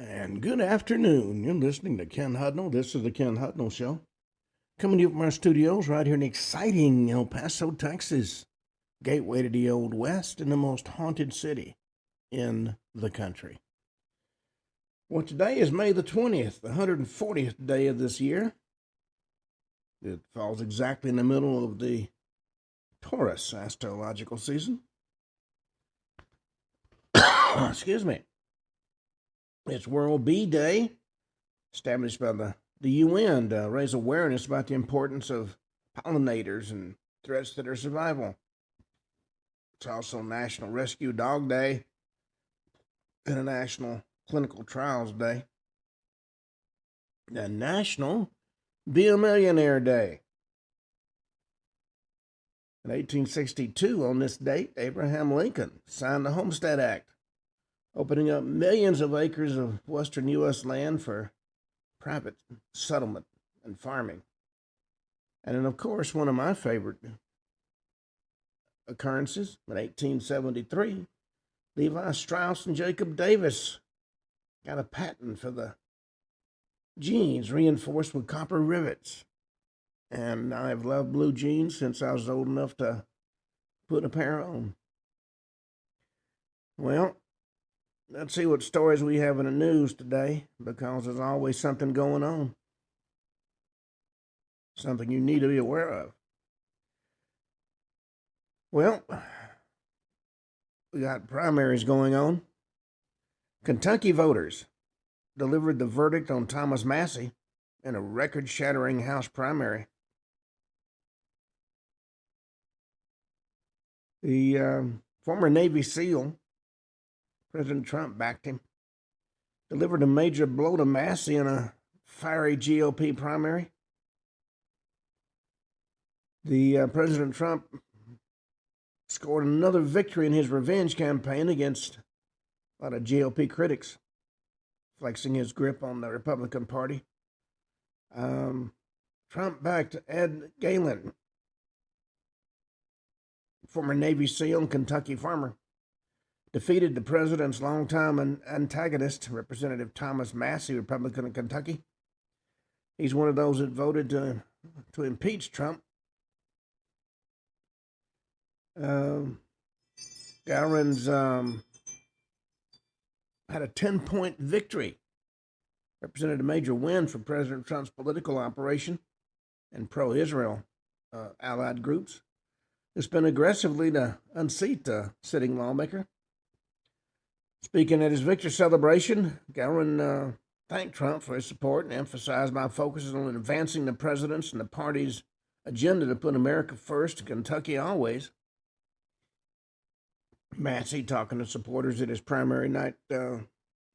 And good afternoon. You're listening to Ken Hudnall. This is the Ken Hudnall Show. Coming to you from our studios right here in exciting El Paso, Texas. Gateway to the Old West and the most haunted city in the country. Well, today is May the 20th, the 140th day of this year. It falls exactly in the middle of the Taurus astrological season. Excuse me. It's World Bee Day, established by the UN to raise awareness about the importance of pollinators and threats to their survival. It's also National Rescue Dog Day and a National Clinical Trials Day. And National Be a Millionaire Day. In 1862, on this date, Abraham Lincoln signed the Homestead Act, opening up millions of acres of western U.S. land for private settlement and farming. And then, of course, one of my favorite occurrences, in 1873, Levi Strauss and Jacob Davis got a patent for the jeans reinforced with copper rivets. And I've loved blue jeans since I was old enough to put a pair on. Well, let's see what stories we have in the news today, because there's always something going on. Something you need to be aware of. Well, we got primaries going on. Kentucky voters delivered the verdict on Thomas Massie in a record-shattering House primary. The former Navy SEAL, President Trump backed him, delivered a major blow to Massie in a fiery GOP primary. President Trump scored another victory in his revenge campaign against a lot of GOP critics, flexing his grip on the Republican Party. Trump backed Ed Galen, former Navy SEAL and Kentucky farmer, defeated the president's longtime antagonist, Representative Thomas Massie, Republican of Kentucky. He's one of those that voted to impeach Trump. Garen's had a 10-point victory, represented a major win for President Trump's political operation and pro-Israel allied groups, who spent aggressively to unseat the sitting lawmaker. Speaking at his victory celebration, Garen thanked Trump for his support and emphasized my focus is on advancing the president's and the party's agenda to put America first and Kentucky always. Massie, talking to supporters at his primary night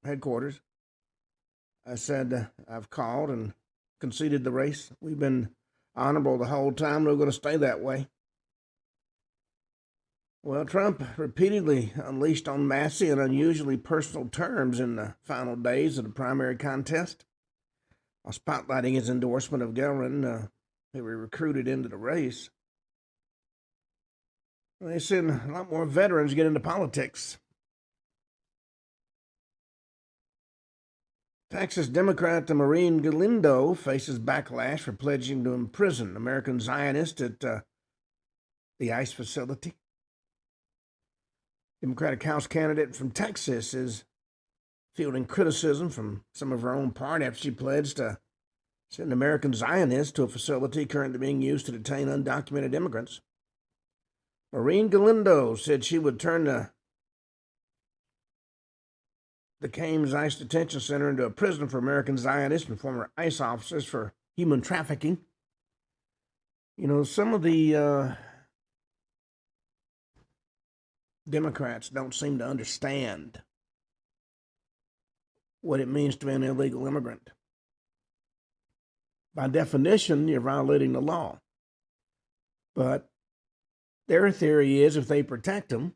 headquarters, I said, I've called and conceded the race. We've been honorable the whole time. We're going to stay that way. Well, Trump repeatedly unleashed on Massie in unusually personal terms in the final days of the primary contest, while spotlighting his endorsement of Garen, who he recruited into the race. They seen a lot more veterans get into politics. Texas Democrat Maureen Galindo faces backlash for pledging to imprison American Zionists at the ICE facility. Democratic House candidate from Texas is fielding criticism from some of her own party after she pledged to send American Zionists to a facility currently being used to detain undocumented immigrants. Maureen Galindo said she would turn the Cames ICE Detention Center into a prison for American Zionists and former ICE officers for human trafficking. You know, some of the Democrats don't seem to understand what it means to be an illegal immigrant. By definition, you're violating the law. But their theory is if they protect them,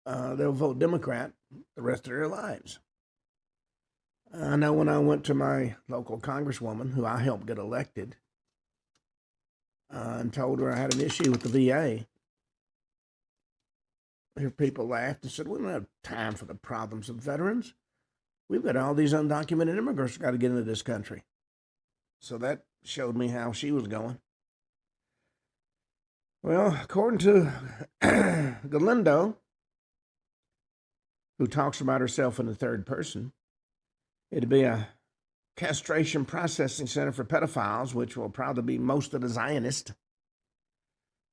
they'll vote Democrat the rest of their lives. I know when I went to my local congresswoman, who I helped get elected, and told her I had an issue with the VA, her people laughed and said, we don't have time for the problems of veterans. we've got all these undocumented immigrants got to get into this country. So that showed me how she was going. Well, according to Galindo, who talks about herself in the third person, it'd be a castration processing center for pedophiles, which will probably be most of the Zionists.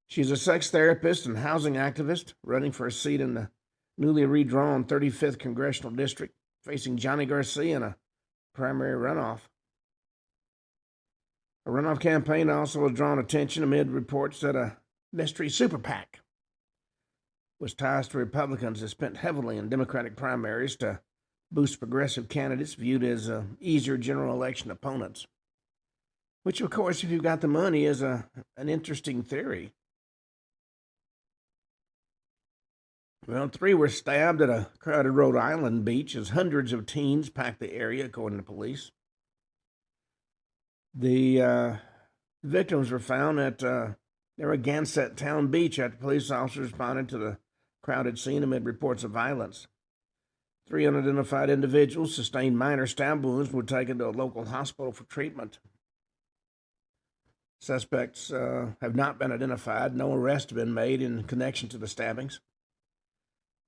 She's a sex therapist and housing activist running for a seat in the newly redrawn 35th Congressional District, facing Johnny Garcia in a primary runoff. A runoff campaign also has drawn attention amid reports that a mystery super PAC with ties to Republicans has spent heavily in Democratic primaries to boost progressive candidates viewed as easier general election opponents. Which, of course, if you've got the money, is an interesting theory. Well, 3 were stabbed at a crowded Rhode Island beach as hundreds of teens packed the area, according to police. The victims were found at Narragansett Town Beach after police officers responded to the crowded scene amid reports of violence. 3 unidentified individuals sustained minor stab wounds and were taken to a local hospital for treatment. Suspects have not been identified. No arrests have been made in connection to the stabbings.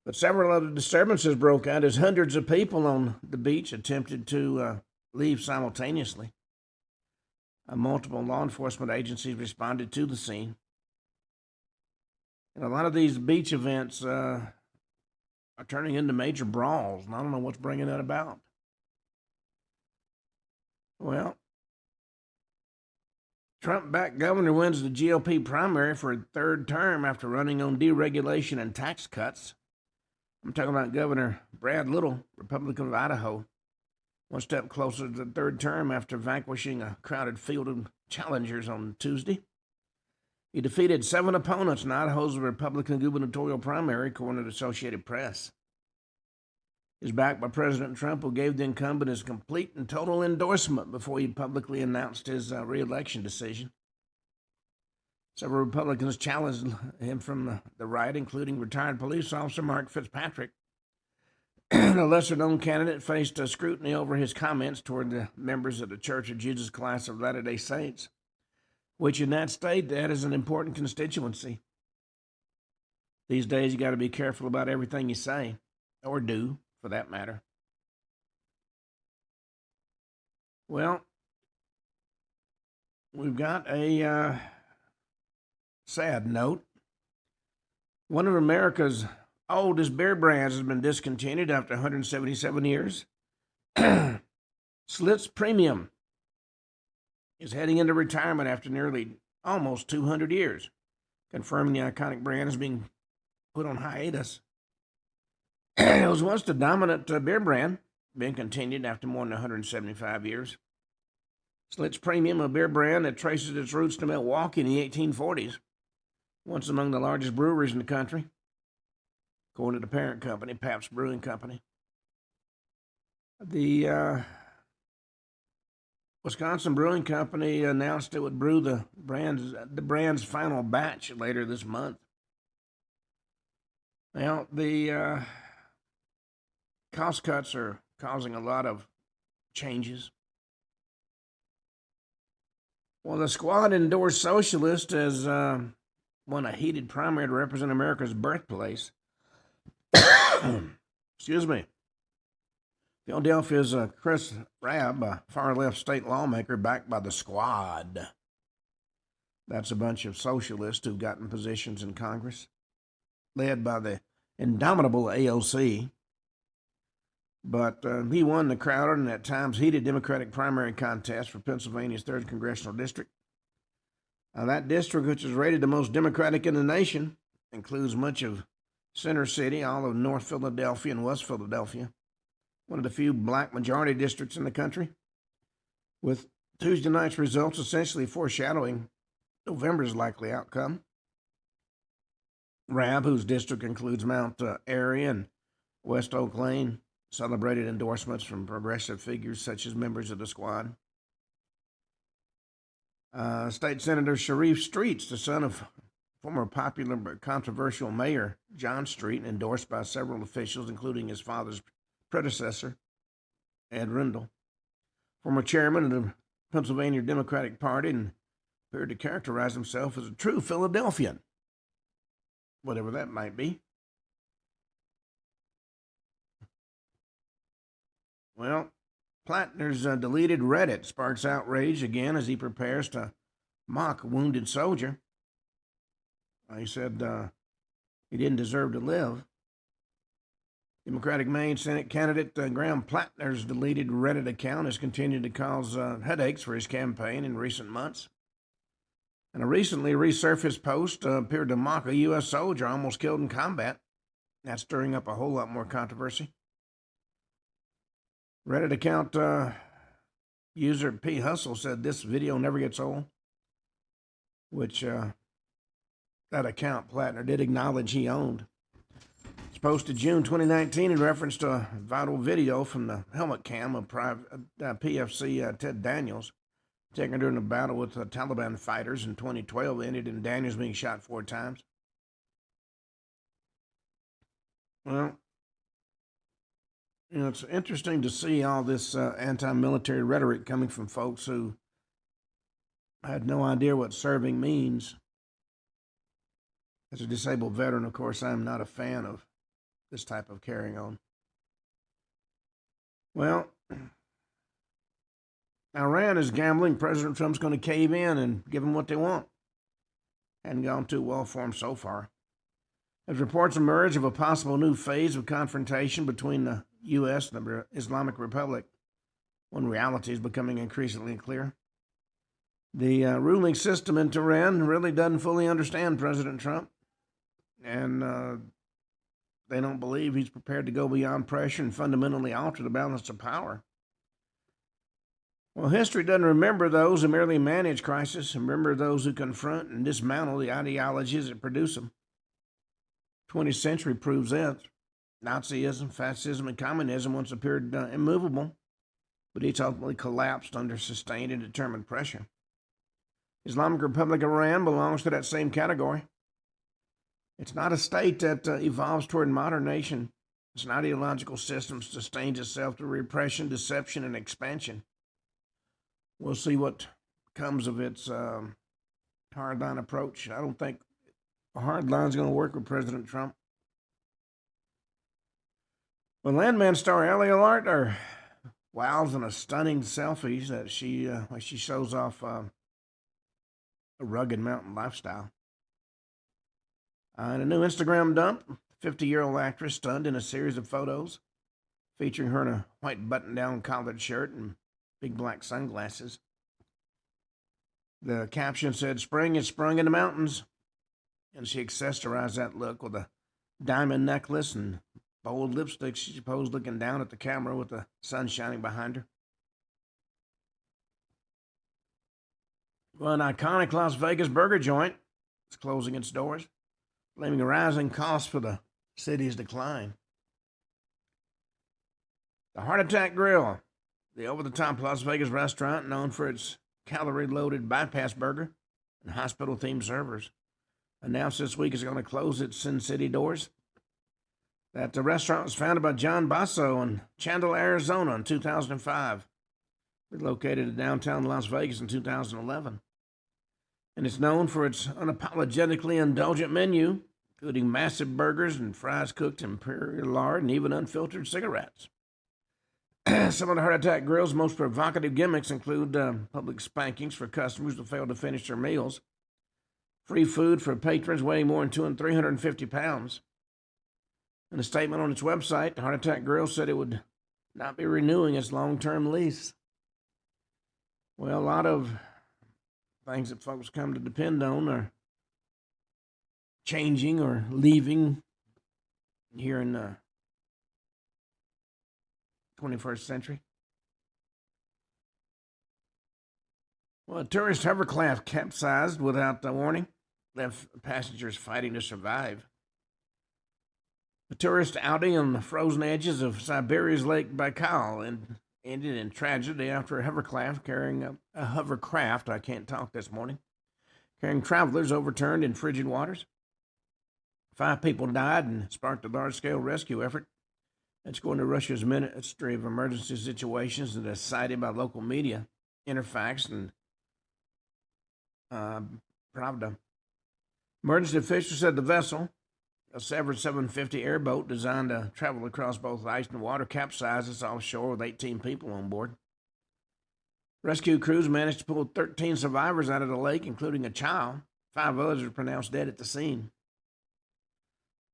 But several other disturbances broke out as hundreds of people on the beach attempted to leave simultaneously. Multiple law enforcement agencies responded to the scene. And a lot of these beach events are turning into major brawls, and I don't know what's bringing that about. Well, Trump-backed governor wins the GOP primary for a third term after running on deregulation and tax cuts. I'm talking about Governor Brad Little, Republican of Idaho, one step closer to the third term after vanquishing a crowded field of challengers on Tuesday. He defeated 7 opponents in Idaho's Republican gubernatorial primary, according to the Associated Press. He's backed by President Trump, who gave the incumbent his complete and total endorsement before he publicly announced his re-election decision. Several Republicans challenged him from the right, including retired police officer Mark Fitzpatrick. The lesser-known candidate faced scrutiny over his comments toward the members of the Church of Jesus Christ of Latter-day Saints, which in that state, that is an important constituency. These days, you got to be careful about everything you say, or do, for that matter. Well, we've got a sad note. One of America's oldest beer brands has been discontinued after 177 years. Schlitz Premium is heading into retirement after nearly almost 200 years, confirming the iconic brand is being put on hiatus. It was once the dominant beer brand, being continued after more than 175 years. Schlitz Premium, a beer brand that traces its roots to Milwaukee in the 1840s, once among the largest breweries in the country, according to the parent company, Pabst Brewing Company. The Wisconsin Brewing Company announced it would brew the brand's final batch later this month. Now, the cost cuts are causing a lot of changes. Well, the squad endorsed socialist as won a heated primary to represent America's birthplace. Excuse me. Philadelphia's Chris Rabb, a far-left state lawmaker backed by the squad. That's a bunch of socialists who've gotten positions in Congress, led by the indomitable AOC. But he won the crowded and at times heated Democratic primary contest for Pennsylvania's 3rd Congressional District. That district, which is rated the most Democratic in the nation, includes much of Center City, all of North Philadelphia and West Philadelphia, one of the few black majority districts in the country, with Tuesday night's results essentially foreshadowing November's likely outcome. Rabb, whose district includes Mount Airy and West Oak Lane, celebrated endorsements from progressive figures such as members of the squad. State Senator Sharif Streets, the son of former popular but controversial Mayor John Street, endorsed by several officials, including his father's predecessor, Ed Rendell, former chairman of the Pennsylvania Democratic Party, and appeared to characterize himself as a true Philadelphian, whatever that might be. Well, Plattner's deleted Reddit sparks outrage again as he prepares to mock a wounded soldier. He said he didn't deserve to live. Democratic Maine Senate candidate Graham Plattner's deleted Reddit account has continued to cause headaches for his campaign in recent months. And a recently resurfaced post appeared to mock a U.S. soldier almost killed in combat. That's stirring up a whole lot more controversy. Reddit account user P. Hustle said this video never gets old, which that account Plattner did acknowledge he owned. It's posted June 2019 in reference to a viral video from the helmet cam of PFC Ted Daniels, taken during a battle with Taliban fighters in 2012, ended in Daniels being shot 4 times. Well, it's interesting to see all this anti-military rhetoric coming from folks who had no idea what serving means. As a disabled veteran, of course, I'm not a fan of this type of carrying on. Well, Iran is gambling President Trump's going to cave in and give them what they want. Hadn't gone too well for him so far. As reports emerge of a possible new phase of confrontation between the U.S. and the Islamic Republic, one reality is becoming increasingly clear. The ruling system in Tehran really doesn't fully understand President Trump, and they don't believe he's prepared to go beyond pressure and fundamentally alter the balance of power. Well, history doesn't remember those who merely manage crisis, remember those who confront and dismantle the ideologies that produce them. 20th century proves that. Nazism, fascism, and communism once appeared immovable, but each ultimately collapsed under sustained and determined pressure. Islamic Republic of Iran belongs to that same category. It's not a state that evolves toward a modern nation. It's an ideological system that sustains itself through repression, deception, and expansion. We'll see what comes of its hardline approach. I don't think a hardline is going to work with President Trump. When Landman star Ellie Larter wows in a stunning selfie that she shows off a rugged mountain lifestyle. In a new Instagram dump, 50-year-old actress stunned in a series of photos featuring her in a white button-down collared shirt and big black sunglasses. The caption said, "Spring is sprung in the mountains," and she accessorized that look with a diamond necklace and bold lipstick. She posed looking down at the camera with the sun shining behind her. Well, an iconic Las Vegas burger joint is closing its doors, blaming rising costs for the city's decline. The Heart Attack Grill, the over-the-top Las Vegas restaurant known for its calorie-loaded bypass burger and hospital-themed servers, announced this week it's going to close its Sin City doors. That restaurant was founded by John Basso in Chandler, Arizona in 2005. Relocated to downtown Las Vegas in 2011. And it's known for its unapologetically indulgent menu, including massive burgers and fries cooked in imperial lard and even unfiltered cigarettes. Some of the Heart Attack Grill's most provocative gimmicks include public spankings for customers who fail to finish their meals, free food for patrons weighing more than 350 pounds. In a statement on its website, the Heart Attack Grill said it would not be renewing its long-term lease. Well, a lot of things that folks come to depend on are changing or leaving here in the 21st century. Well, a tourist hovercraft capsized without warning, left passengers fighting to survive. A tourist outing on the frozen edges of Siberia's Lake Baikal ended in tragedy after a hovercraft carrying travelers overturned in frigid waters. 5 people died and sparked a large-scale rescue effort. That's according to Russia's Ministry of Emergency Situations and is cited by local media, Interfax and Pravda. Emergency officials said the vessel, a severed 750 airboat designed to travel across both ice and water, capsizes offshore with 18 people on board. Rescue crews managed to pull 13 survivors out of the lake, including a child. 5 others were pronounced dead at the scene.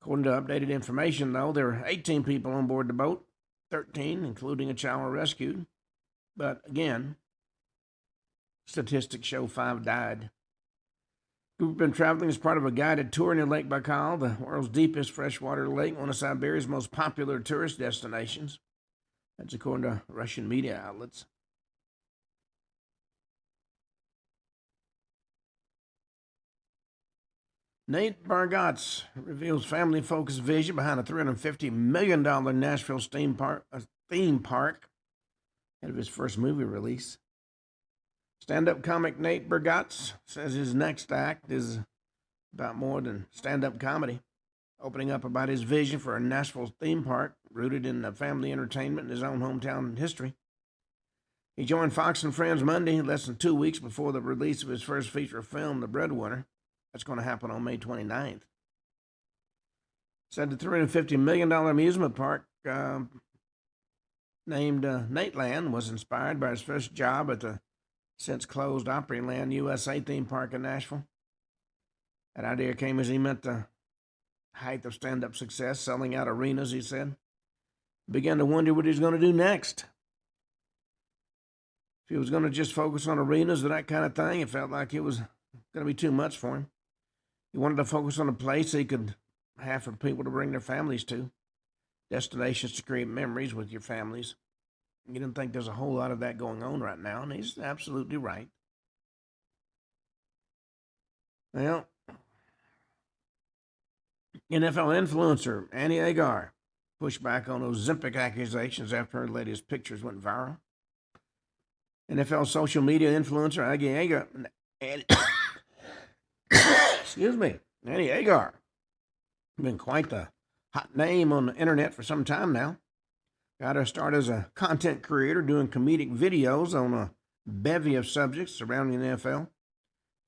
According to updated information, though, there were 18 people on board the boat, 13, including a child, were rescued. But again, statistics show 5 died. The group have been traveling as part of a guided tour near Lake Baikal, the world's deepest freshwater lake, one of Siberia's most popular tourist destinations. That's according to Russian media outlets. Nate Bargatze reveals family-focused vision behind a $350 million Nashville theme park ahead of his first movie release. Stand-up comic Nate Bargatze says his next act is about more than stand-up comedy, opening up about his vision for a Nashville theme park rooted in family entertainment in his own hometown history. He joined Fox and Friends Monday, less than 2 weeks before the release of his first feature film, The Breadwinner. That's going to happen on May 29th. Said the $350 million amusement park named Nateland was inspired by his first job at the since-closed Opryland USA theme park in Nashville. That idea came as he met the height of stand-up success, selling out arenas, he said. Began to wonder what he was going to do next. If he was going to just focus on arenas or that kind of thing, it felt like it was going to be too much for him. He wanted to focus on a place he could have for people to bring their families to, destinations to create memories with your families. You didn't think there's a whole lot of that going on right now, and he's absolutely right. Well, NFL influencer Annie Agar pushed back on Ozempic accusations after her latest pictures went viral. NFL social media influencer Annie Agar, been quite the hot name on the internet for some time now. Got her start as a content creator doing comedic videos on a bevy of subjects surrounding the NFL.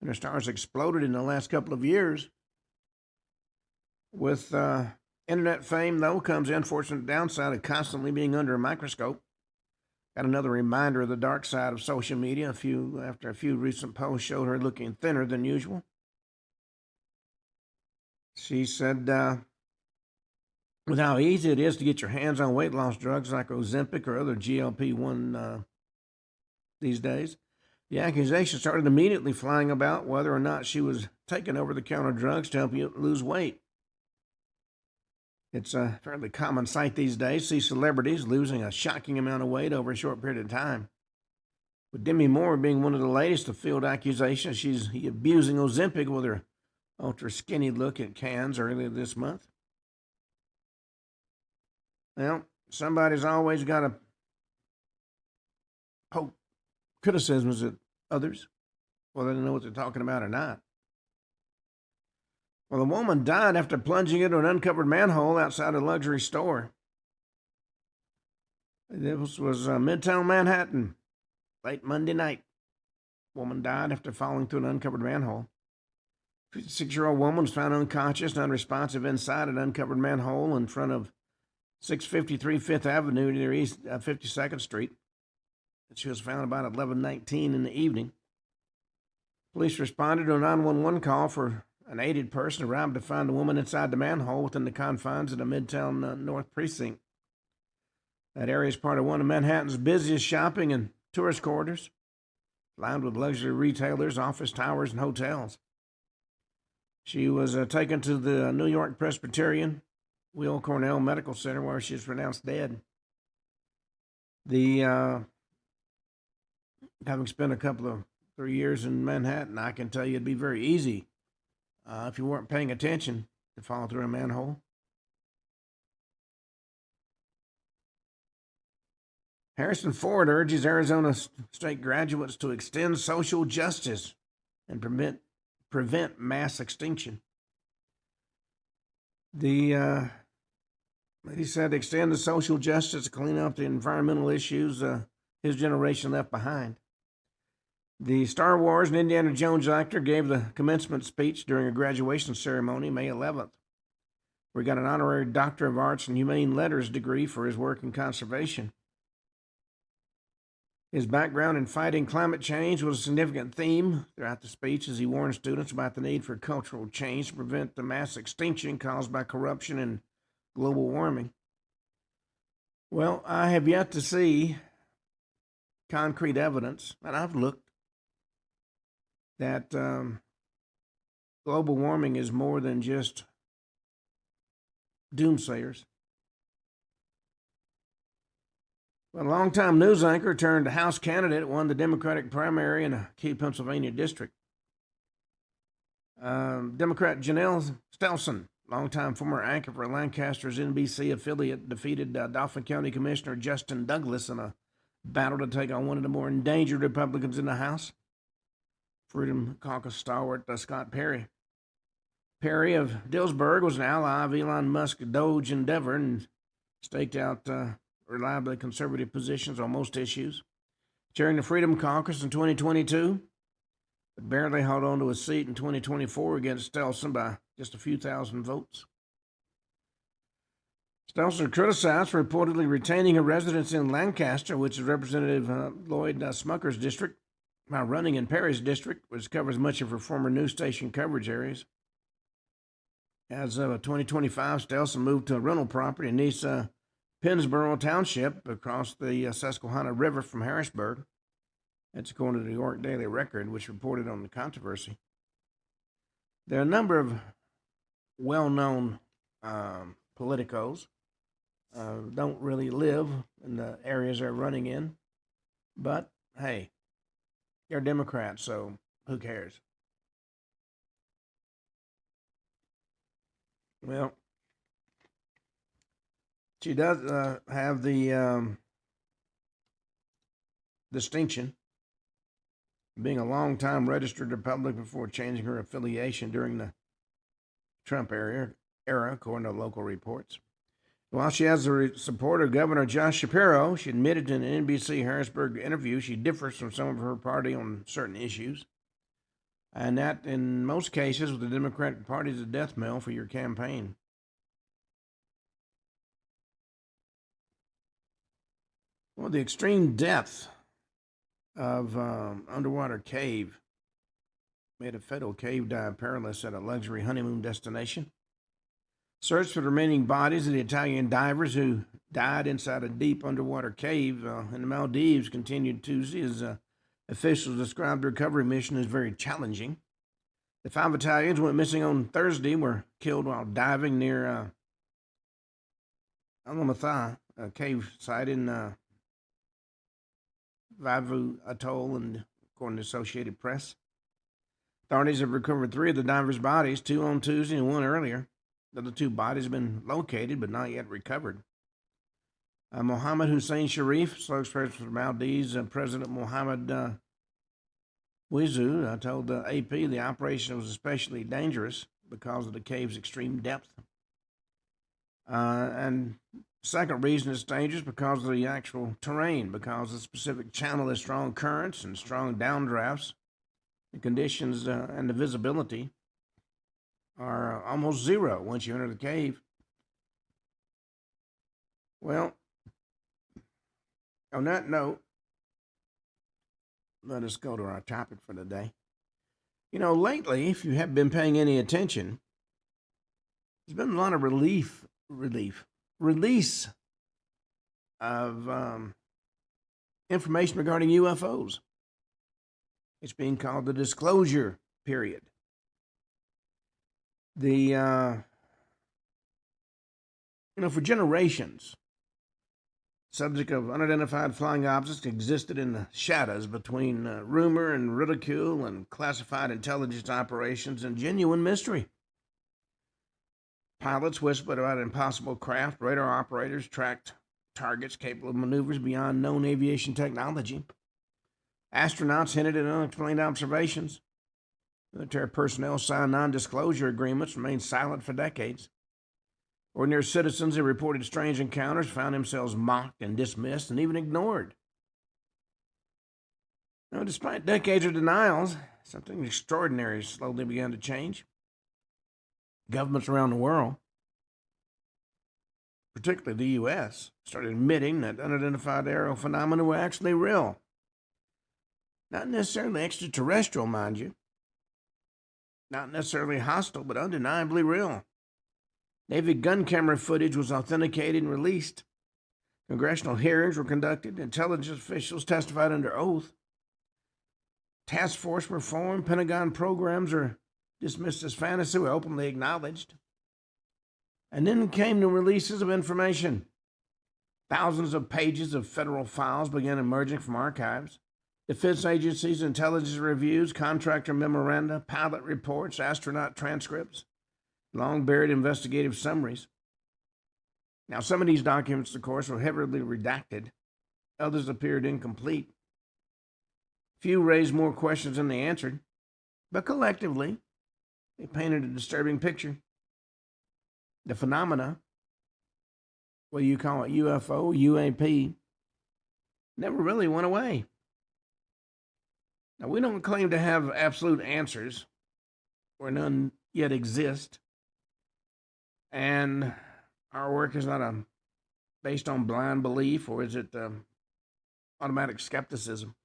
And her stars exploded in the last couple of years. With internet fame, though, comes the unfortunate downside of constantly being under a microscope. Got another reminder of the dark side of social media after a few recent posts showed her looking thinner than usual. She said, with how easy it is to get your hands on weight loss drugs like Ozempic or other GLP-1 these days, the accusation started immediately flying about whether or not she was taking over-the-counter drugs to help you lose weight. It's a fairly common sight these days, see celebrities losing a shocking amount of weight over a short period of time. With Demi Moore being one of the latest to field accusations, she's abusing Ozempic with her ultra-skinny look at Cannes earlier this month. Well, somebody's always got to poke criticisms at others, whether they know what they're talking about or not. Well, a woman died after plunging into an uncovered manhole outside a luxury store. This was Midtown Manhattan, late Monday night. Woman died after falling through an uncovered manhole. 56-year-old woman was found unconscious and unresponsive inside an uncovered manhole in front of 653 Fifth Avenue near East 52nd Street. She was found about 11:19 in the evening. Police responded to a 911 call for an aided person arrived to find the woman inside the manhole within the confines of the Midtown North Precinct. That area is part of one of Manhattan's busiest shopping and tourist corridors, lined with luxury retailers, office towers, and hotels. She was taken to the New York Presbyterian Will Cornell Medical Center, where she was pronounced dead. Having spent a couple of 3 years in Manhattan, I can tell you it'd be very easy if you weren't paying attention to fall through a manhole. Harrison Ford urges Arizona State graduates to extend social justice and prevent mass extinction. The He said, extend the social justice to clean up the environmental issues his generation left behind. The Star Wars and Indiana Jones actor gave the commencement speech during a graduation ceremony May 11th. We got an honorary Doctor of Arts and Humane Letters degree for his work in conservation. His background in fighting climate change was a significant theme throughout the speech as he warned students about the need for cultural change to prevent the mass extinction caused by corruption and global warming. Well, I have yet to see concrete evidence, and I've looked, that global warming is more than just doomsayers. Well, a longtime news anchor turned House candidate won the Democratic primary in a key Pennsylvania district. Democrat Janelle Stelson, longtime former anchor for Lancaster's NBC affiliate, defeated Dauphin County Commissioner Justin Douglas in a battle to take on one of the more endangered Republicans in the House, Freedom Caucus stalwart Scott Perry. Perry of Dillsburg was an ally of Elon Musk's Doge endeavor and staked out reliably conservative positions on most issues. Chairing the Freedom Caucus in 2022, but barely held on to a seat in 2024 against Stelson by just a few thousand votes. Stelson criticized for reportedly retaining a residence in Lancaster, which is Representative Lloyd Smucker's district, while running in Perry's district, which covers much of her former news station coverage areas. As of 2025, Stelson moved to a rental property in East Pennsboro Township across the Susquehanna River from Harrisburg. That's according to the New York Daily Record, which reported on the controversy. There are a number of well-known politicos don't really live in the areas they're running in, but hey, they're Democrats, so who cares? Well, she does have the distinction of being a long-time registered Republican before changing her affiliation during the Trump era, according to local reports. While she has the support of Governor Josh Shapiro, she admitted in an NBC Harrisburg interview she differs from some of her party on certain issues, and that in most cases with the Democratic Party is a death knell for your campaign. Well, the extreme depth of underwater cave made a fatal cave dive perilous at a luxury honeymoon destination. Search for the remaining bodies of the Italian divers who died inside a deep underwater cave in the Maldives continued Tuesday as officials described the recovery mission as very challenging. The 5 Italians went missing on Thursday were killed while diving near Alamatha, a cave site in Vavu Atoll, and according to Associated Press. Authorities have recovered 3 of the divers' bodies, 2 on Tuesday and 1 earlier. The other 2 bodies have been located but not yet recovered. Mohammed Hussein Sharif, spokesperson for Maldives, President Mohammed Wizu, told AP the operation was especially dangerous because of the cave's extreme depth. And second reason it's dangerous because of the actual terrain, because the specific channel has strong currents and strong downdrafts. The conditions and the visibility are almost zero once you enter the cave. Well, on that note, let us go to our topic for today. You know, lately, if you have been paying any attention, there's been a lot of release of information regarding UFOs. It's being called the disclosure period. For generations, subject of unidentified flying objects existed in the shadows between rumor and ridicule and classified intelligence operations and genuine mystery. Pilots whispered about impossible craft, radar operators tracked targets capable of maneuvers beyond known aviation technology. Astronauts hinted at unexplained observations. Military personnel signed non-disclosure agreements, remained silent for decades. Ordinary citizens who reported strange encounters found themselves mocked and dismissed and even ignored. Now, despite decades of denials, something extraordinary slowly began to change. Governments around the world, particularly the U.S., started admitting that unidentified aerial phenomena were actually real. Not necessarily extraterrestrial, mind you. Not necessarily hostile, but undeniably real. Navy gun camera footage was authenticated and released. Congressional hearings were conducted. Intelligence officials testified under oath. Task force were formed. Pentagon programs are dismissed as fantasy, were openly acknowledged. And then came the releases of information. Thousands of pages of federal files began emerging from archives. Defense agencies, intelligence reviews, contractor memoranda, pilot reports, astronaut transcripts, long-buried investigative summaries. Now, some of these documents, of course, were heavily redacted. Others appeared incomplete. Few raised more questions than they answered, but collectively, they painted a disturbing picture. The phenomena, whether you call it UFO, UAP, never really went away. Now, we don't claim to have absolute answers, or none yet exist, and our work is not based on blind belief, or is it automatic skepticism.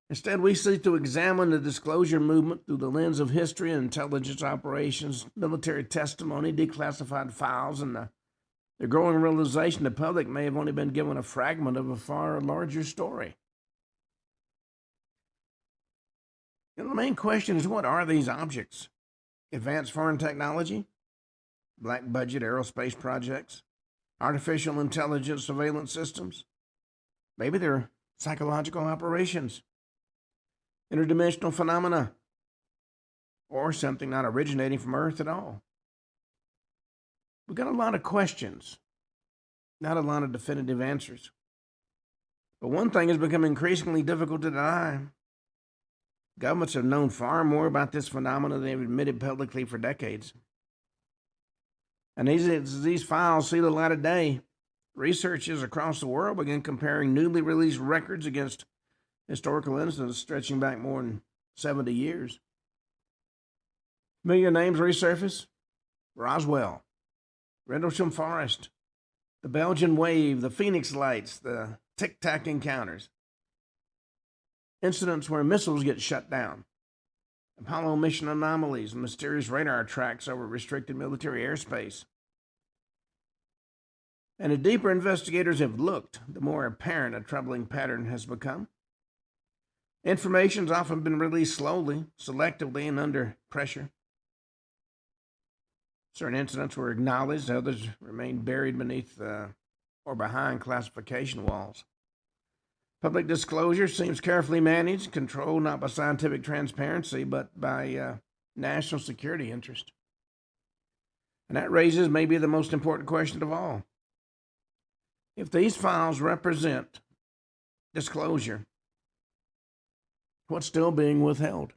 Instead, we seek to examine the disclosure movement through the lens of history and intelligence operations, military testimony, declassified files, and the growing realization the public may have only been given a fragment of a far larger story. And the main question is, what are these objects? Advanced foreign technology? Black budget aerospace projects? Artificial intelligence surveillance systems? Maybe they're psychological operations, interdimensional phenomena, or something not originating from Earth at all. We've got a lot of questions, not a lot of definitive answers. But one thing has become increasingly difficult to deny. Governments have known far more about this phenomenon than they've admitted publicly for decades. And as these files see the light of day, researchers across the world begin comparing newly released records against historical incidents stretching back more than 70 years. Familiar names resurface: Roswell, Rendlesham Forest, the Belgian Wave, the Phoenix Lights, the Tic Tac encounters. Incidents where missiles get shut down, Apollo mission anomalies, and mysterious radar tracks over restricted military airspace. And the deeper investigators have looked, the more apparent a troubling pattern has become. Information's often been released slowly, selectively, and under pressure. Certain incidents were acknowledged, others remained buried beneath or behind classification walls. Public disclosure seems carefully managed, controlled not by scientific transparency, but by national security interest. And that raises maybe the most important question of all. If these files represent disclosure, what's still being withheld?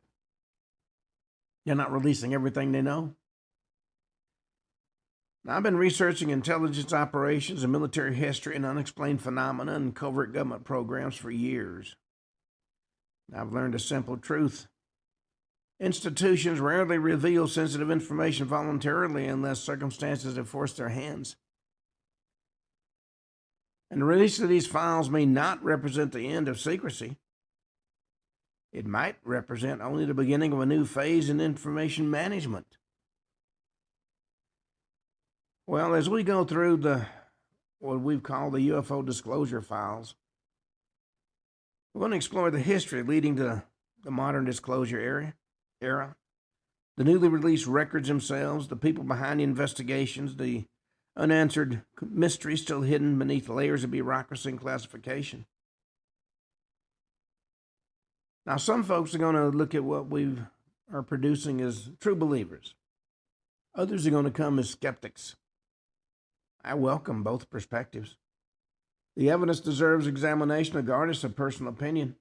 They're not releasing everything they know. Now, I've been researching intelligence operations and military history and unexplained phenomena and covert government programs for years. I've learned a simple truth. Institutions rarely reveal sensitive information voluntarily unless circumstances have forced their hands. And the release of these files may not represent the end of secrecy. It might represent only the beginning of a new phase in information management. Well, as we go through what we've called the UFO disclosure files, we're going to explore the history leading to the modern disclosure era, the newly released records themselves, the people behind the investigations, the unanswered mysteries still hidden beneath layers of bureaucracy and classification. Now, some folks are going to look at what we are producing as true believers. Others are going to come as skeptics. I welcome both perspectives. The evidence deserves examination regardless of personal opinion,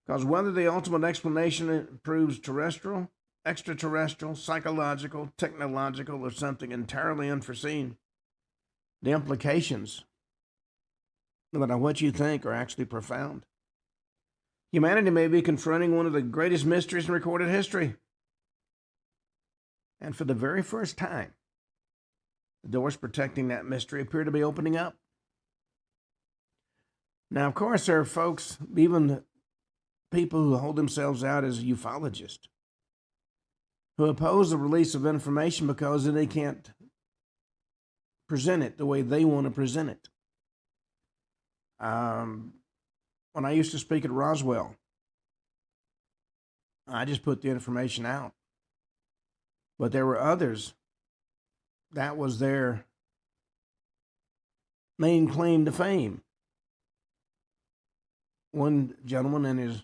because whether the ultimate explanation proves terrestrial extraterrestrial, psychological, technological, or something entirely unforeseen. The implications, no matter what you think, are actually profound. Humanity may be confronting one of the greatest mysteries in recorded history. And for the very first time, the doors protecting that mystery appear to be opening up. Now, of course, there are folks, even people who hold themselves out as ufologists, who oppose the release of information because they can't present it the way they want to present it. When I used to speak at Roswell, I just put the information out. But there were others that was their main claim to fame. One gentleman and his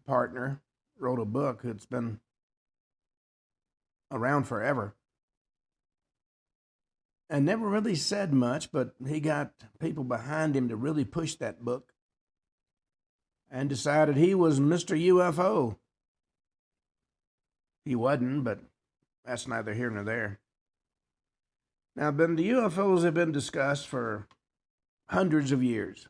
partner wrote a book that's been around forever and never really said much, but he got people behind him to really push that book and decided he was Mr. UFO. He wasn't, but that's neither here nor there. Now, the UFOs have been discussed for hundreds of years.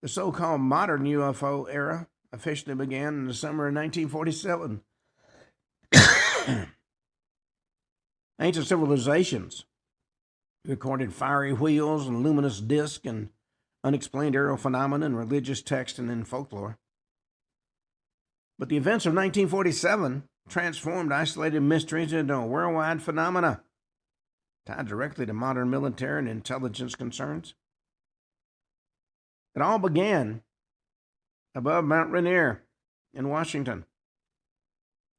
The so-called modern UFO era officially began in the summer of 1947. Ancient civilizations recorded fiery wheels and luminous discs and unexplained aerial phenomena in religious text and in folklore. But the events of 1947 transformed isolated mysteries into a worldwide phenomena tied directly to modern military and intelligence concerns. It all began above Mount Rainier in Washington.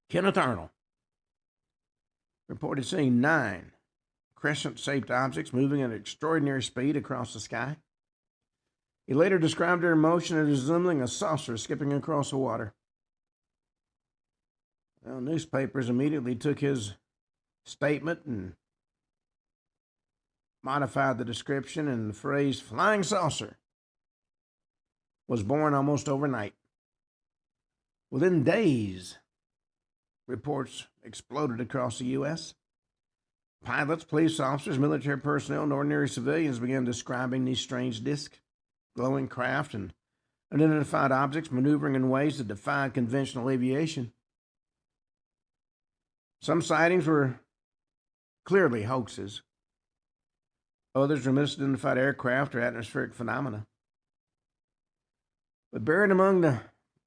Kenneth Arnold reported seeing 9 crescent-shaped objects moving at extraordinary speed across the sky. He later described their motion as resembling a saucer skipping across the water. Well, newspapers immediately took his statement and modified the description, and the phrase flying saucer was born almost overnight. Within days, reports exploded across the U.S. Pilots, police officers, military personnel, and ordinary civilians began describing these strange discs, glowing craft, and unidentified objects maneuvering in ways that defied conventional aviation. Some sightings were clearly hoaxes. Others were misidentified aircraft or atmospheric phenomena. But buried among the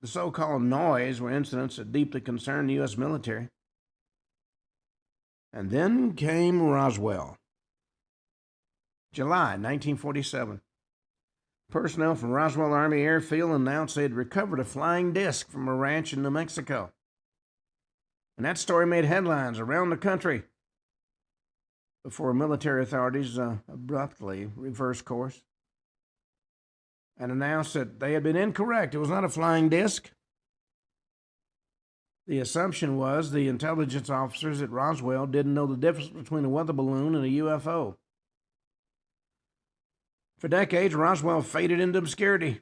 so-called noise were incidents that deeply concerned the U.S. military. And then came Roswell. July 1947. Personnel from Roswell Army Airfield announced they had recovered a flying disc from a ranch in New Mexico. And that story made headlines around the country before military authorities abruptly reversed course and announced that they had been incorrect. It was not a flying disc. The assumption was the intelligence officers at Roswell didn't know the difference between a weather balloon and a UFO. For decades, Roswell faded into obscurity.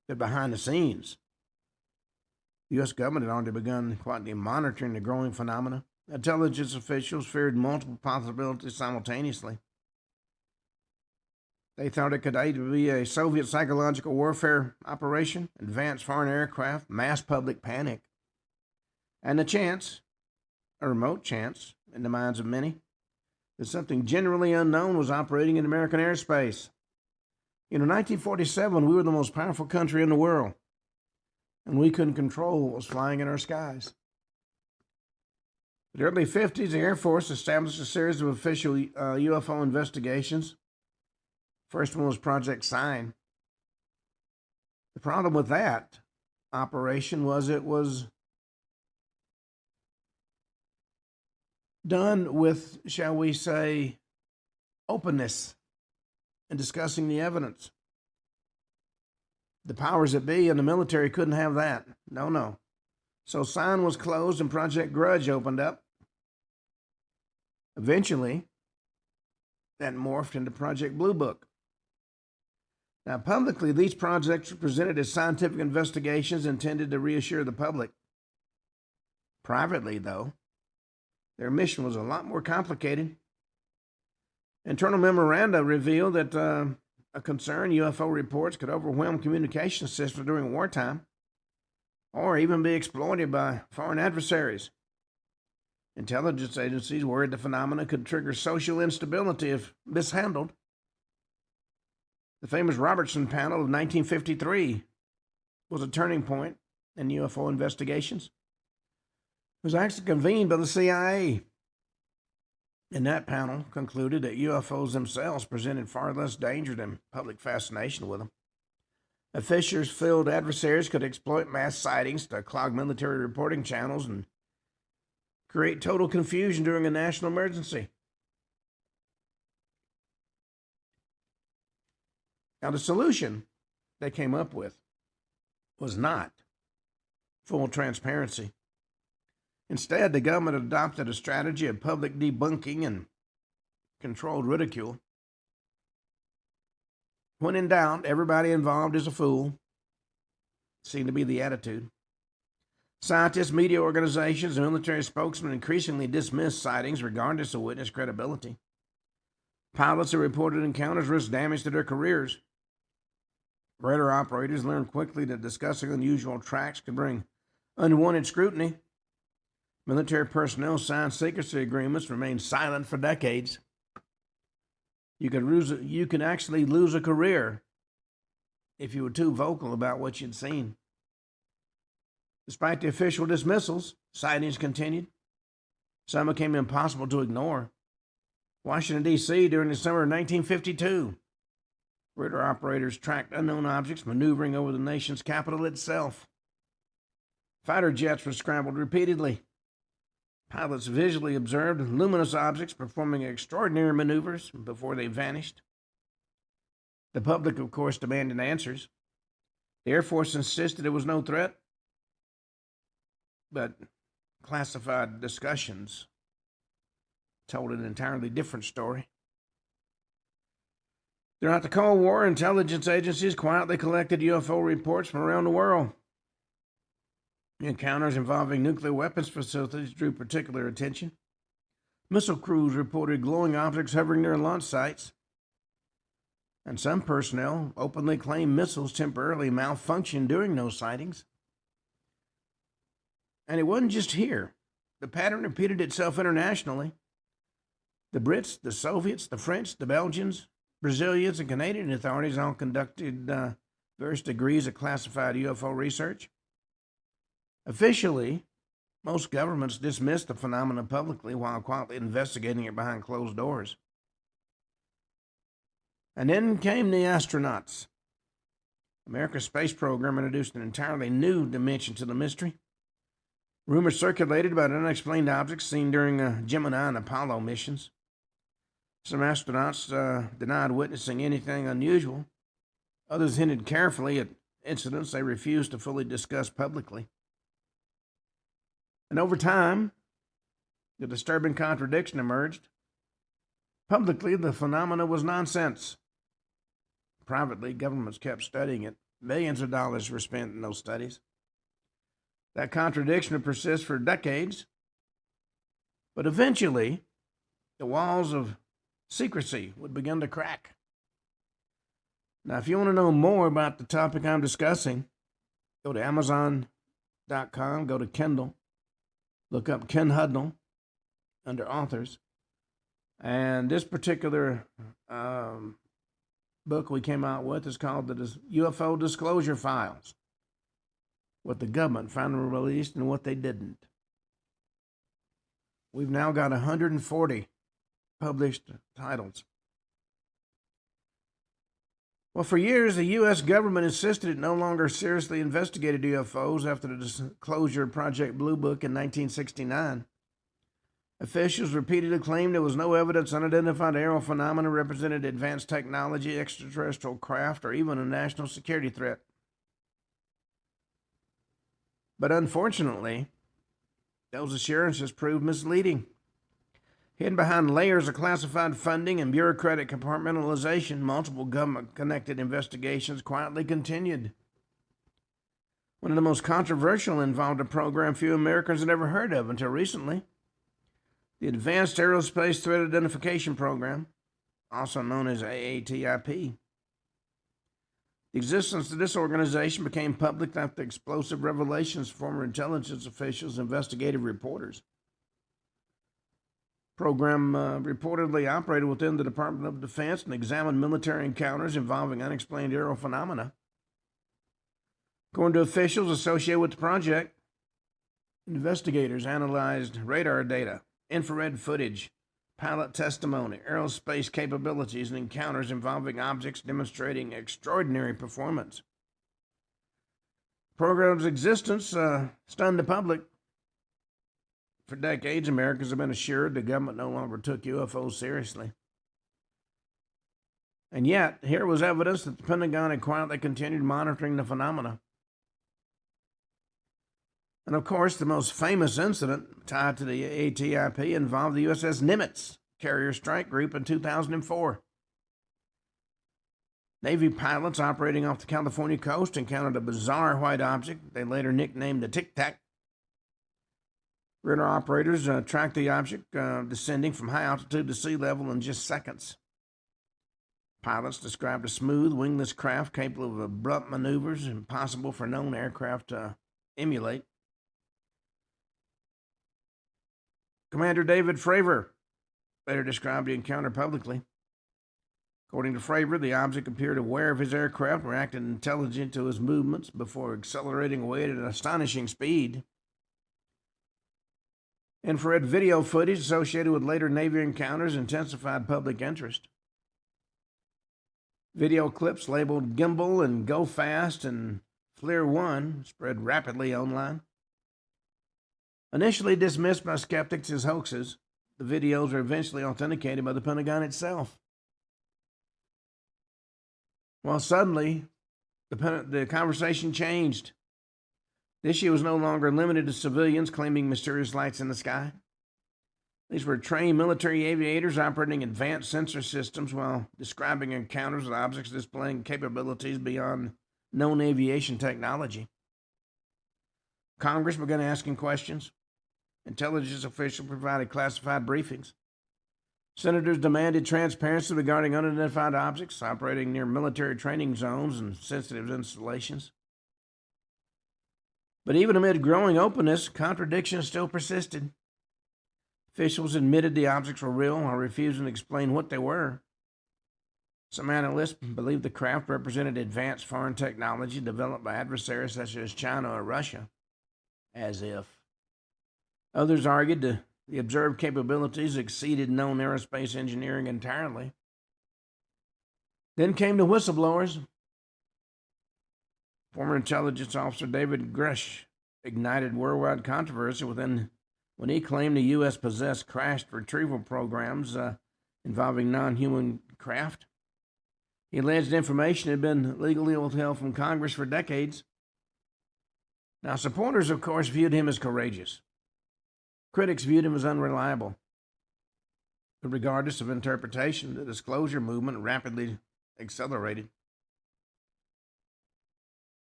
But behind the scenes, the U.S. government had already begun quietly monitoring the growing phenomena. Intelligence officials feared multiple possibilities simultaneously. They thought it could either be a Soviet psychological warfare operation, advanced foreign aircraft, mass public panic, and a chance, a remote chance, in the minds of many, that something generally unknown was operating in American airspace. In 1947, we were the most powerful country in the world, and we couldn't control what was flying in our skies. In the early 50s, the Air Force established a series of official UFO investigations. First one was Project Sign. The problem with that operation was it was done with, shall we say, openness and discussing the evidence. The powers that be in the military couldn't have that. No. So Sign was closed and Project Grudge opened up. Eventually, that morphed into Project Blue Book. Now, publicly, these projects were presented as scientific investigations intended to reassure the public. Privately, though, their mission was a lot more complicated. Internal memoranda revealed that a concern UFO reports could overwhelm communication systems during wartime or even be exploited by foreign adversaries. Intelligence agencies worried the phenomena could trigger social instability if mishandled. The famous Robertson panel of 1953 was a turning point in UFO investigations. It was actually convened by the CIA. And that panel concluded that UFOs themselves presented far less danger than public fascination with them. Officials-filled adversaries could exploit mass sightings to clog military reporting channels and create total confusion during a national emergency. Now, the solution they came up with was not full transparency. Instead, the government adopted a strategy of public debunking and controlled ridicule. When in doubt, everybody involved is a fool. Seemed to be the attitude. Scientists, media organizations, and military spokesmen increasingly dismissed sightings regardless of witness credibility. Pilots who reported encounters risked damage to their careers. Radar operators learned quickly that discussing unusual tracks could bring unwanted scrutiny. Military personnel signed secrecy agreements, remained silent for decades. You could actually lose a career if you were too vocal about what you'd seen. Despite the official dismissals, sightings continued. Some became impossible to ignore. Washington, D.C., during the summer of 1952, radar operators tracked unknown objects maneuvering over the nation's capital itself. Fighter jets were scrambled repeatedly. Pilots visually observed luminous objects performing extraordinary maneuvers before they vanished. The public, of course, demanded answers. The Air Force insisted it was no threat, but classified discussions told an entirely different story. Throughout the Cold War, intelligence agencies quietly collected UFO reports from around the world. Encounters involving nuclear weapons facilities drew particular attention. Missile crews reported glowing objects hovering near launch sites. And some personnel openly claimed missiles temporarily malfunctioned during those sightings. And it wasn't just here. The pattern repeated itself internationally. The Brits, the Soviets, the French, the Belgians, Brazilians, and Canadian authorities all conducted various degrees of classified UFO research. Officially, most governments dismissed the phenomenon publicly while quietly investigating it behind closed doors. And then came the astronauts. America's space program introduced an entirely new dimension to the mystery. Rumors circulated about unexplained objects seen during Gemini and Apollo missions. Some astronauts denied witnessing anything unusual. Others hinted carefully at incidents they refused to fully discuss publicly. And over time, the disturbing contradiction emerged. Publicly, the phenomena was nonsense. Privately, governments kept studying it. Millions of dollars were spent in those studies. That contradiction would persist for decades. But eventually, the walls of secrecy would begin to crack. Now, if you want to know more about the topic I'm discussing, go to Amazon.com, go to Kindle, look up Ken Hudnall under authors. And this particular book we came out with is called the UFO Disclosure Files. What the government finally released and what they didn't. We've now got 140 published titles. Well, for years, the U.S. government insisted it no longer seriously investigated UFOs after the disclosure of Project Blue Book in 1969. Officials repeatedly claimed there was no evidence unidentified aerial phenomena represented advanced technology, extraterrestrial craft, or even a national security threat. But unfortunately, those assurances proved misleading. Hidden behind layers of classified funding and bureaucratic compartmentalization, multiple government-connected investigations quietly continued. One of the most controversial involved a program few Americans had ever heard of until recently: the Advanced Aerospace Threat Identification Program, also known as AATIP. The existence of this organization became public after explosive revelations from former intelligence officials and investigative reporters. The program reportedly operated within the Department of Defense and examined military encounters involving unexplained aerial phenomena. According to officials associated with the project, investigators analyzed radar data, infrared footage, pilot testimony, aerospace capabilities, and encounters involving objects demonstrating extraordinary performance. The program's existence stunned the public. For decades, Americans have been assured the government no longer took UFOs seriously. And yet, here was evidence that the Pentagon had quietly continued monitoring the phenomena. And of course, the most famous incident tied to the ATIP involved the USS Nimitz carrier strike group in 2004. Navy pilots operating off the California coast encountered a bizarre white object they later nicknamed the Tic Tac. Radar operators tracked the object descending from high altitude to sea level in just seconds. Pilots described a smooth, wingless craft capable of abrupt maneuvers impossible for known aircraft to emulate. Commander David Fravor later described the encounter publicly. According to Fravor, the object appeared aware of his aircraft and reacted intelligent to his movements before accelerating away at an astonishing speed. Infrared video footage associated with later Navy encounters intensified public interest. Video clips labeled Gimbal and Go Fast and FLIR 1 spread rapidly online. Initially dismissed by skeptics as hoaxes, the videos were eventually authenticated by the Pentagon itself. Well, suddenly, the conversation changed. The issue was no longer limited to civilians claiming mysterious lights in the sky. These were trained military aviators operating advanced sensor systems while describing encounters with objects displaying capabilities beyond known aviation technology. Congress began asking questions. Intelligence officials provided classified briefings. Senators demanded transparency regarding unidentified objects operating near military training zones and sensitive installations. But even amid growing openness, contradictions still persisted. Officials admitted the objects were real while refusing to explain what they were. Some analysts believed the craft represented advanced foreign technology developed by adversaries such as China or Russia. As if. Others argued the observed capabilities exceeded known aerospace engineering entirely. Then came the whistleblowers. Former intelligence officer David Grush ignited worldwide controversy when he claimed the U.S. possessed crashed retrieval programs involving non-human craft. He alleged information had been legally withheld from Congress for decades. Now, supporters, of course, viewed him as courageous. Critics viewed him as unreliable. But regardless of interpretation, the disclosure movement rapidly accelerated.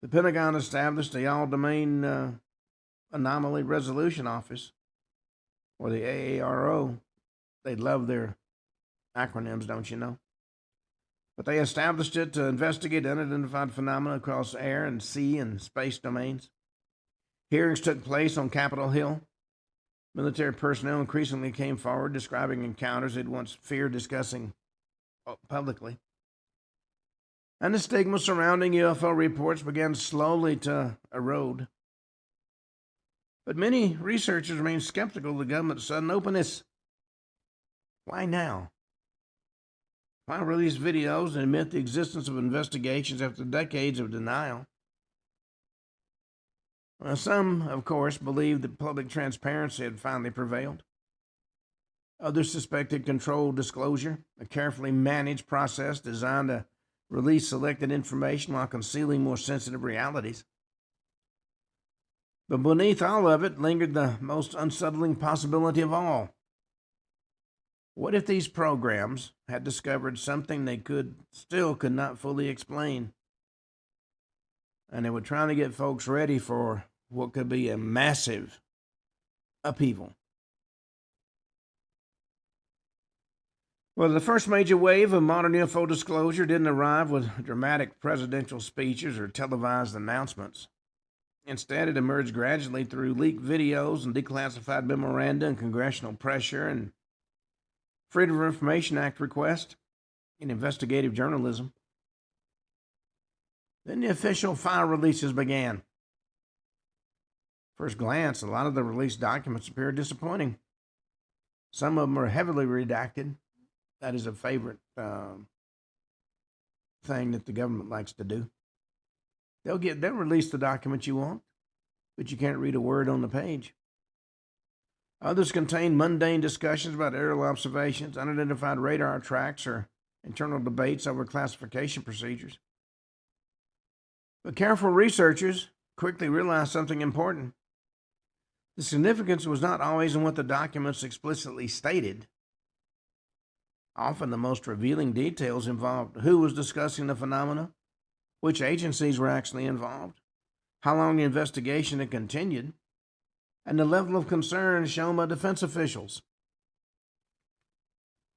The Pentagon established the All-Domain Anomaly Resolution Office, or the AARO. They love their acronyms, don't you know? But they established it to investigate unidentified phenomena across air and sea and space domains. Hearings took place on Capitol Hill. Military personnel increasingly came forward describing encounters they'd once feared discussing publicly. And the stigma surrounding UFO reports began slowly to erode. But many researchers remain skeptical of the government's sudden openness. Why now? Why release videos and admit the existence of investigations after decades of denial? Well, some, of course, believed that public transparency had finally prevailed. Others suspected controlled disclosure, a carefully managed process designed to release selected information while concealing more sensitive realities. But beneath all of it lingered the most unsettling possibility of all. What if these programs had discovered something they still could not fully explain? And they were trying to get folks ready for what could be a massive upheaval. Well, the first major wave of modern UFO disclosure didn't arrive with dramatic presidential speeches or televised announcements. Instead, it emerged gradually through leaked videos and declassified memoranda and congressional pressure and Freedom of Information Act requests and investigative journalism. Then the official file releases began. First glance, a lot of the released documents appeared disappointing. Some of them are heavily redacted. That is a favorite thing that the government likes to do. They'll release the document you want, but you can't read a word on the page. Others contain mundane discussions about aerial observations, unidentified radar tracks, or internal debates over classification procedures. But careful researchers quickly realized something important. The significance was not always in what the documents explicitly stated. Often the most revealing details involved who was discussing the phenomena, which agencies were actually involved, how long the investigation had continued, and the level of concern shown by defense officials.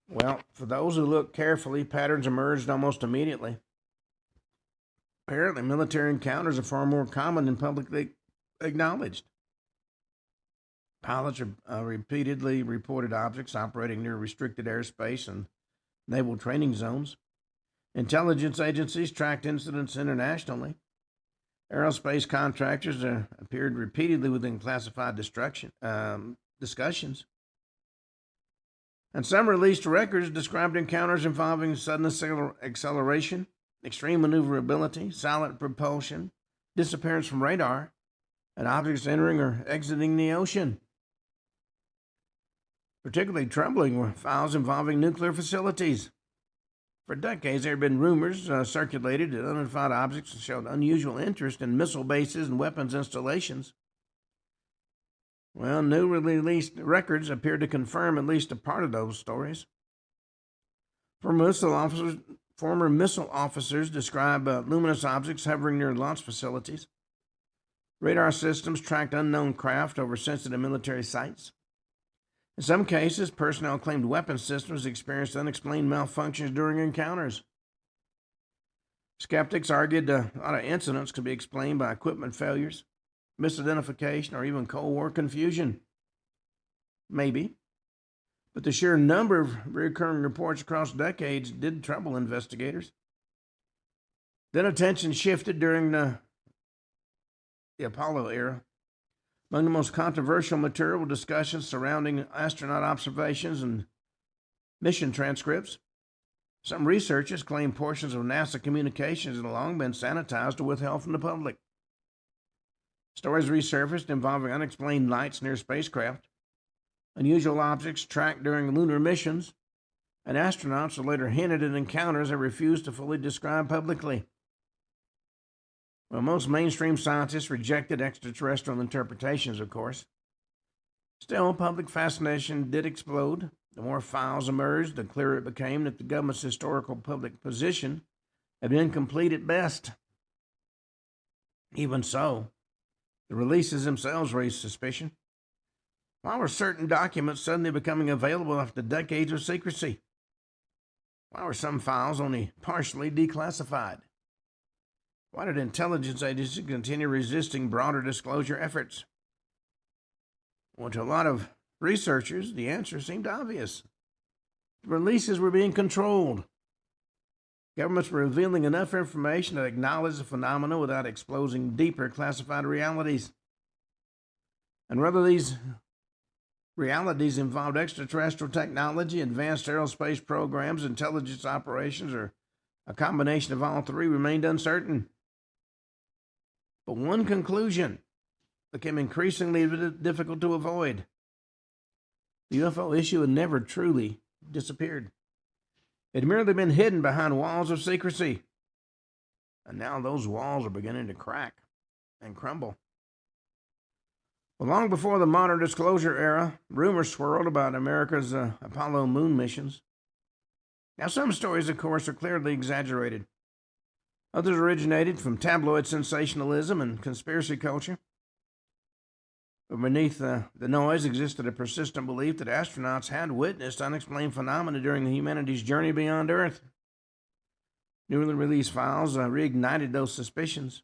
Well, for those who looked carefully, patterns emerged almost immediately. Apparently, military encounters are far more common than publicly acknowledged. Pilots repeatedly reported objects operating near restricted airspace and naval training zones. Intelligence agencies tracked incidents internationally. Aerospace contractors appeared repeatedly within classified discussions. And some released records described encounters involving sudden acceleration, extreme maneuverability, silent propulsion, disappearance from radar, and objects entering or exiting the ocean. Particularly troubling were files involving nuclear facilities. For decades, there had been rumors circulated that unidentified objects showed unusual interest in missile bases and weapons installations. Well, newly released records appeared to confirm at least a part of those stories. Former missile officers describe luminous objects hovering near launch facilities. Radar systems tracked unknown craft over sensitive military sites. In some cases, personnel claimed weapon systems experienced unexplained malfunctions during encounters. Skeptics argued a lot of incidents could be explained by equipment failures, misidentification, or even Cold War confusion. Maybe. But the sheer number of recurring reports across decades did trouble investigators. Then attention shifted during the Apollo era. Among the most controversial material were discussions surrounding astronaut observations and mission transcripts. Some researchers claim portions of NASA communications had long been sanitized or withheld from the public. Stories resurfaced involving unexplained lights near spacecraft, unusual objects tracked during lunar missions, and astronauts who later hinted at encounters they refused to fully describe publicly. Well, most mainstream scientists rejected extraterrestrial interpretations, of course. Still, public fascination did explode. The more files emerged, the clearer it became that the government's historical public position had been incomplete at best. Even so, the releases themselves raised suspicion. Why were certain documents suddenly becoming available after decades of secrecy? Why were some files only partially declassified? Why did intelligence agencies continue resisting broader disclosure efforts? Well, to a lot of researchers, the answer seemed obvious. The releases were being controlled. Governments were revealing enough information to acknowledge the phenomena without exposing deeper classified realities. And whether these realities involved extraterrestrial technology, advanced aerospace programs, intelligence operations, or a combination of all three remained uncertain. But one conclusion became increasingly difficult to avoid. The UFO issue had never truly disappeared. It had merely been hidden behind walls of secrecy. And now those walls are beginning to crack and crumble. Well, long before the modern disclosure era, rumors swirled about America's Apollo moon missions. Now, some stories, of course, are clearly exaggerated. Others originated from tabloid sensationalism and conspiracy culture. But beneath the noise existed a persistent belief that astronauts had witnessed unexplained phenomena during humanity's journey beyond Earth. Newly released files reignited those suspicions.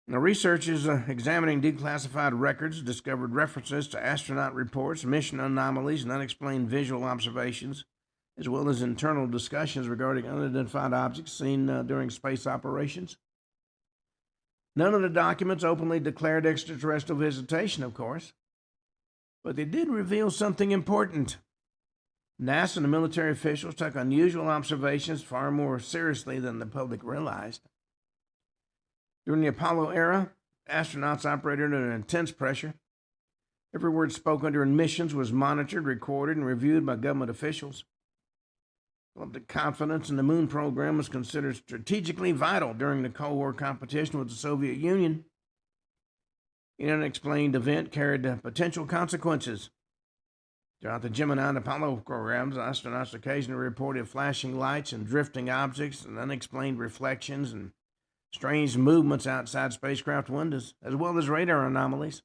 Now, researchers examining declassified records discovered references to astronaut reports, mission anomalies, and unexplained visual observations, as well as internal discussions regarding unidentified objects seen during space operations. None of the documents openly declared extraterrestrial visitation, of course, but they did reveal something important. NASA and the military officials took unusual observations far more seriously than the public realized. During the Apollo era, astronauts operated under intense pressure. Every word spoken during missions was monitored, recorded, and reviewed by government officials. Public confidence in the moon program was considered strategically vital during the Cold War competition with the Soviet Union. An unexplained event carried potential consequences. Throughout the Gemini and Apollo programs, astronauts occasionally reported flashing lights and drifting objects and unexplained reflections and strange movements outside spacecraft windows, as well as radar anomalies.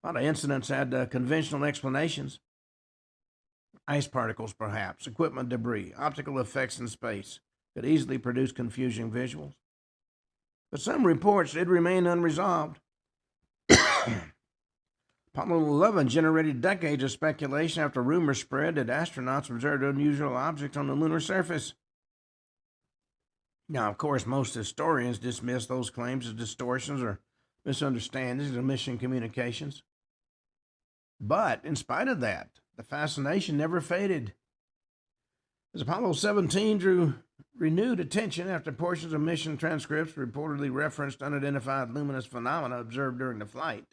A lot of incidents had conventional explanations. Ice particles, perhaps, equipment debris, optical effects in space could easily produce confusing visuals. But some reports did remain unresolved. Apollo 11 generated decades of speculation after rumors spread that astronauts observed unusual objects on the lunar surface. Now, of course, most historians dismiss those claims as distortions or misunderstandings of mission communications. But in spite of that, the fascination never faded. As Apollo 17 drew renewed attention after portions of mission transcripts reportedly referenced unidentified luminous phenomena observed during the flight,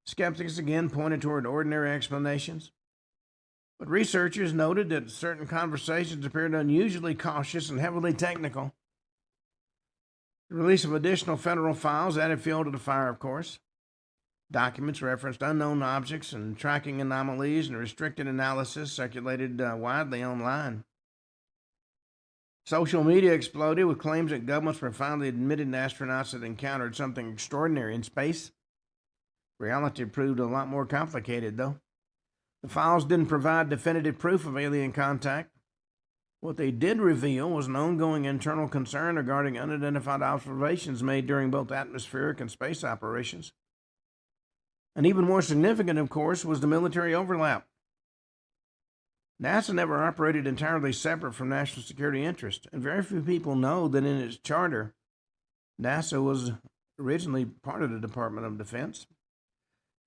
skeptics again pointed toward ordinary explanations. But researchers noted that certain conversations appeared unusually cautious and heavily technical. The release of additional federal files added fuel to the fire, of course. Documents referenced unknown objects and tracking anomalies, and restricted analysis circulated widely online. Social media exploded with claims that governments profoundly admitted astronauts had encountered something extraordinary in space. Reality proved a lot more complicated, though. The files didn't provide definitive proof of alien contact. What they did reveal was an ongoing internal concern regarding unidentified observations made during both atmospheric and space operations. And even more significant, of course, was the military overlap. NASA never operated entirely separate from national security interests, and very few people know that in its charter, NASA was originally part of the Department of Defense.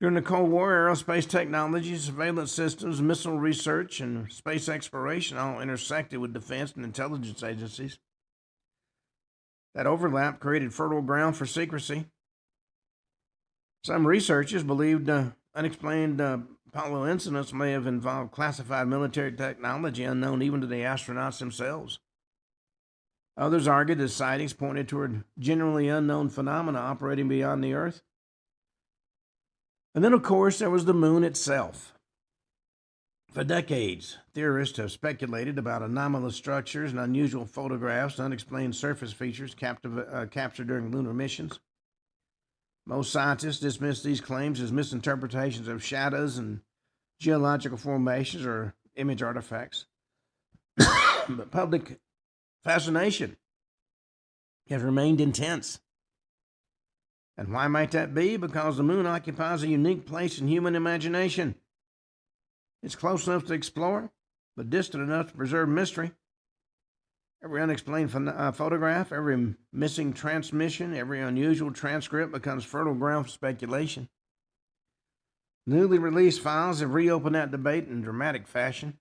During the Cold War, aerospace technology, surveillance systems, missile research, and space exploration all intersected with defense and intelligence agencies. That overlap created fertile ground for secrecy. Some researchers believed unexplained Apollo incidents may have involved classified military technology unknown even to the astronauts themselves. Others argued that sightings pointed toward genuinely unknown phenomena operating beyond the Earth. And then, of course, there was the moon itself. For decades, theorists have speculated about anomalous structures and unusual photographs and unexplained surface features captured during lunar missions. Most scientists dismiss these claims as misinterpretations of shadows and geological formations or image artifacts. But public fascination has remained intense. And why might that be? Because the moon occupies a unique place in human imagination. It's close enough to explore, but distant enough to preserve mystery. Every unexplained photograph, every missing transmission, every unusual transcript becomes fertile ground for speculation. Newly released files have reopened that debate in dramatic fashion.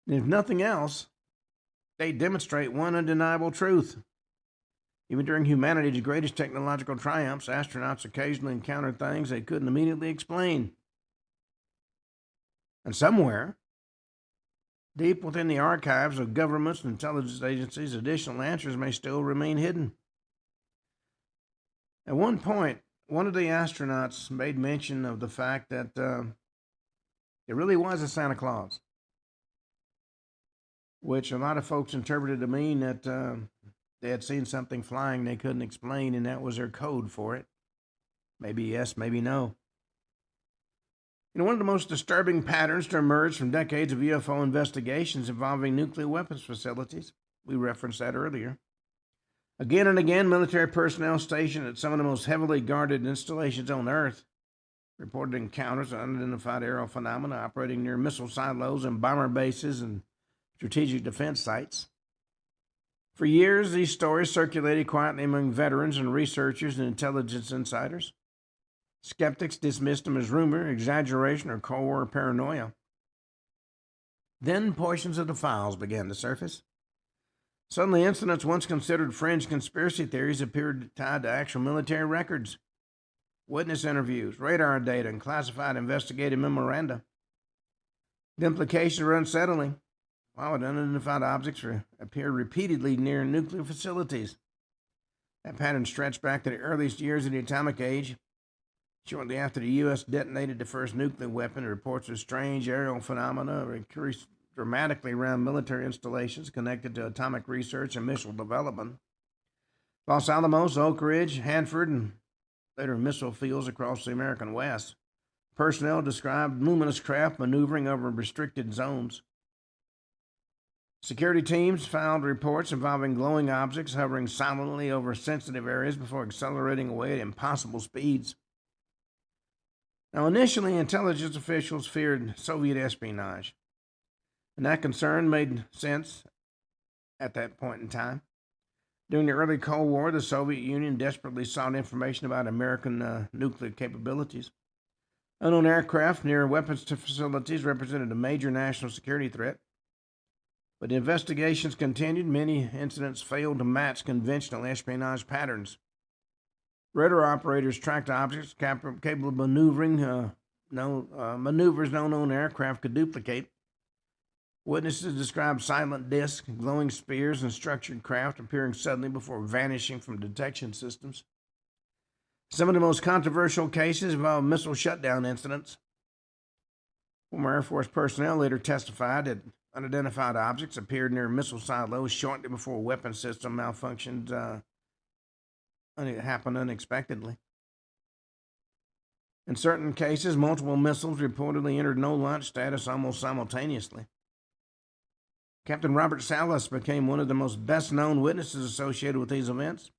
And if nothing else, they demonstrate one undeniable truth. Even during humanity's greatest technological triumphs, astronauts occasionally encountered things they couldn't immediately explain. And somewhere, deep within the archives of governments and intelligence agencies, additional answers may still remain hidden. At one point, one of the astronauts made mention of the fact that it really was a Santa Claus, which a lot of folks interpreted to mean that they had seen something flying they couldn't explain, and that was their code for it. Maybe yes, maybe no. One of the most disturbing patterns to emerge from decades of UFO investigations involving nuclear weapons facilities. We referenced that earlier. Again and again, military personnel stationed at some of the most heavily guarded installations on Earth reported encounters of unidentified aerial phenomena operating near missile silos and bomber bases and strategic defense sites. For years, these stories circulated quietly among veterans and researchers and intelligence insiders. Skeptics dismissed them as rumor, exaggeration, or Cold War paranoia. Then portions of the files began to surface. Suddenly, incidents once considered fringe conspiracy theories appeared tied to actual military records, witness interviews, radar data, and classified investigative memoranda. The implications were unsettling. Why would unidentified objects appear repeatedly near nuclear facilities? That pattern stretched back to the earliest years of the atomic age. Shortly after the U.S. detonated the first nuclear weapon, reports of strange aerial phenomena increased dramatically around military installations connected to atomic research and missile development. Los Alamos, Oak Ridge, Hanford, and later missile fields across the American West. Personnel described luminous craft maneuvering over restricted zones. Security teams filed reports involving glowing objects hovering silently over sensitive areas before accelerating away at impossible speeds. Now, initially, intelligence officials feared Soviet espionage, and that concern made sense at that point in time. During the early Cold War, the Soviet Union desperately sought information about American nuclear capabilities. Unknown aircraft near weapons facilities represented a major national security threat. But investigations continued. Many incidents failed to match conventional espionage patterns. Radar operators tracked objects capable of maneuvering maneuvers no known aircraft could duplicate. Witnesses described silent discs, glowing spears, and structured craft appearing suddenly before vanishing from detection systems. Some of the most controversial cases involved missile shutdown incidents. Former Air Force personnel later testified that unidentified objects appeared near missile silos shortly before weapon system malfunctions happened unexpectedly. In certain cases, multiple missiles reportedly entered no-launch status almost simultaneously. Captain Robert Salas became one of the most best-known witnesses associated with these events.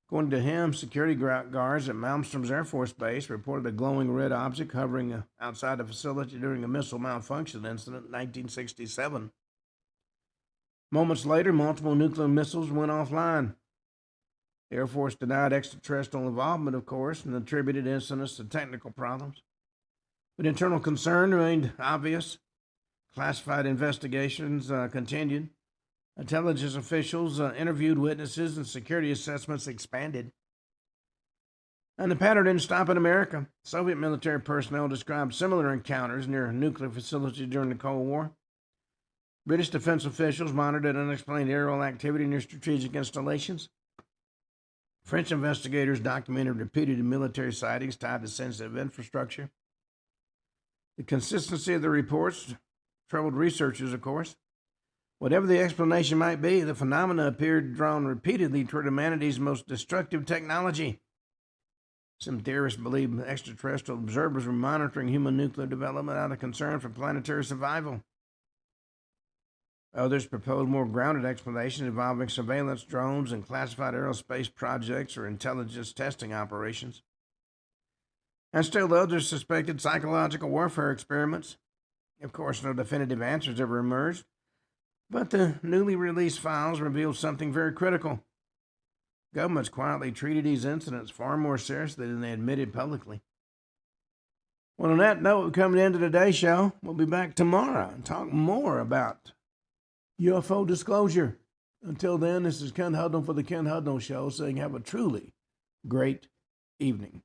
According to him, security guards at Malmstrom's Air Force Base reported a glowing red object hovering outside the facility during a missile malfunction incident in 1967. Moments later, multiple nuclear missiles went offline. The Air Force denied extraterrestrial involvement, of course, and attributed incidents to technical problems. But internal concern remained obvious. Classified investigations continued. Intelligence officials interviewed witnesses, and security assessments expanded. And the pattern didn't stop in America. Soviet military personnel described similar encounters near nuclear facilities during the Cold War. British defense officials monitored unexplained aerial activity near strategic installations. French investigators documented repeated military sightings tied to sensitive infrastructure. The consistency of the reports troubled researchers, of course. Whatever the explanation might be, the phenomena appeared drawn repeatedly toward humanity's most destructive technology. Some theorists believe extraterrestrial observers were monitoring human nuclear development out of concern for planetary survival. Others proposed more grounded explanations involving surveillance drones and classified aerospace projects or intelligence testing operations. And still others suspected psychological warfare experiments. Of course, no definitive answers ever emerged, but the newly released files revealed something very critical. Governments quietly treated these incidents far more seriously than they admitted publicly. Well, on that note, we come to the end of today's show. We'll be back tomorrow and talk more about UFO disclosure. Until then, this is Ken Hudnall for the Ken Hudnall Show, saying have a truly great evening.